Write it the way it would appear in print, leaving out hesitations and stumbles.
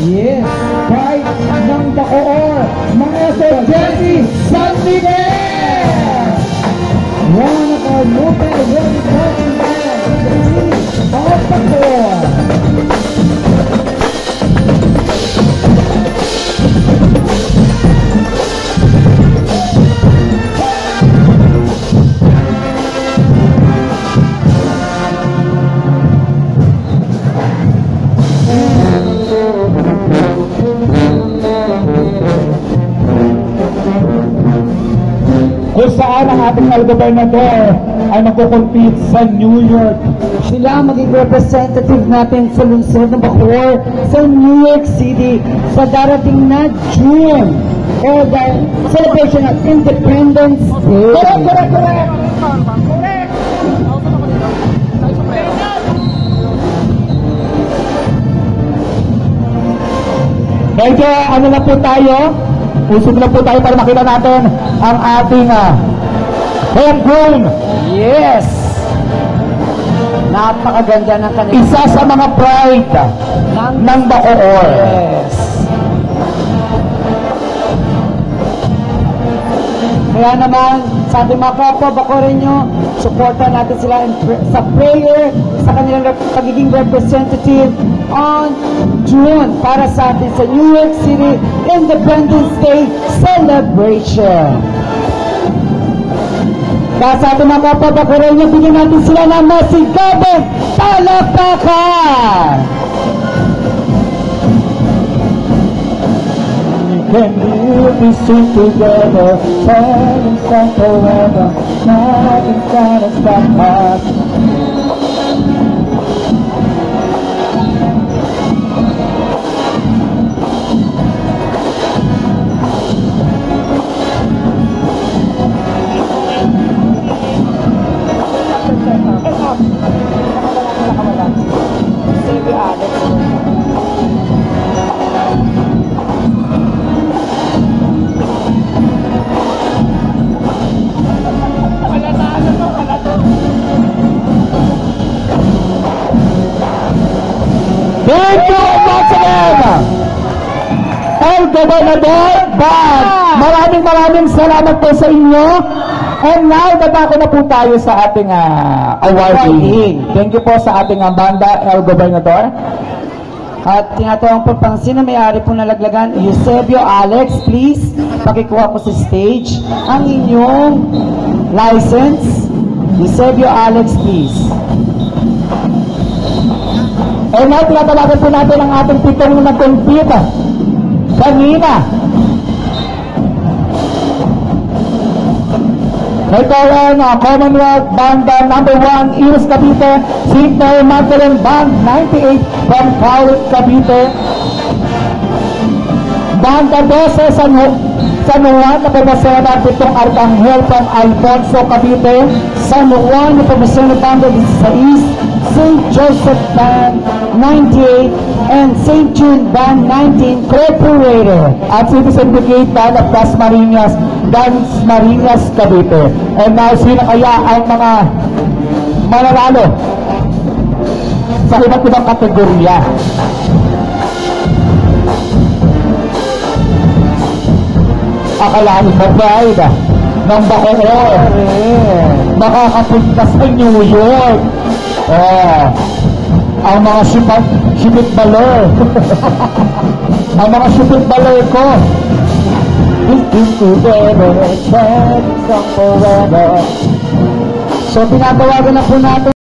Yes, pride ng Bacoor, Maestro Jesse San Miguel! One of our multi-awarded marching bands in the city of Bacoor. Kung saan ang ating gobernador ay magkukompete sa New York. Sila ang maging representative natin sa lungsod ng Bacoor sa New York City sa darating na June or the celebration of Independence Day. Correct! Medyo ano na po tayo? Usog na po tayo para makita natin ang ating homegrown. Yes! Napakaganda ng kanila. Isa sa mga pride ng Bacoor. Yes. Kaya naman, sa ating mga kapwa Bacoreño, supportan natin sila sa prayer, sa kanilang pagiging representative on June para sa atin sa New York City Independence Day celebration. Kaya sa ating mga kapwa Bacoreño, bigyan natin sila ng masigabong palakpakan! Can we sing together, turning sun forever, nothing's gonna stop us. Thank you once again, El Gobernador Band. Maraming salamat po sa inyo. And now, natako na po tayo sa ating awarding. Thank you po sa ating banda, El Gobernador. At tinatawag po pang sino may-ari po nalaglagan, Eusebio Alex, please, pakikuha po sa stage ang inyong license. Eusebio Alex, please. Eh now, tinatalagan po natin ang ating pitong nag-compete kanina. Ito ang Commonwealth Banda number 1, Iris Cavite, St. Mary Magdalene Band 98 from Cowlitz, Cavite. Banda 12, San Juan na Pumasena, pitong Arcangel from Alfonso, Cavite. San Juan na Pumasena Banda 16, St. Joseph Band 98 and St. Jude Band 19 Corporator at Citizen Brigade Band of Dasmariñas, Cavite. And now, sino kaya ang mga mananalo sa iba't ibang kategorya? Akalain mo, pride ng Bacoor makakapunta sa New York. Ang mga shipit baler ang mga shipit baler ko so pinatawagan na po natin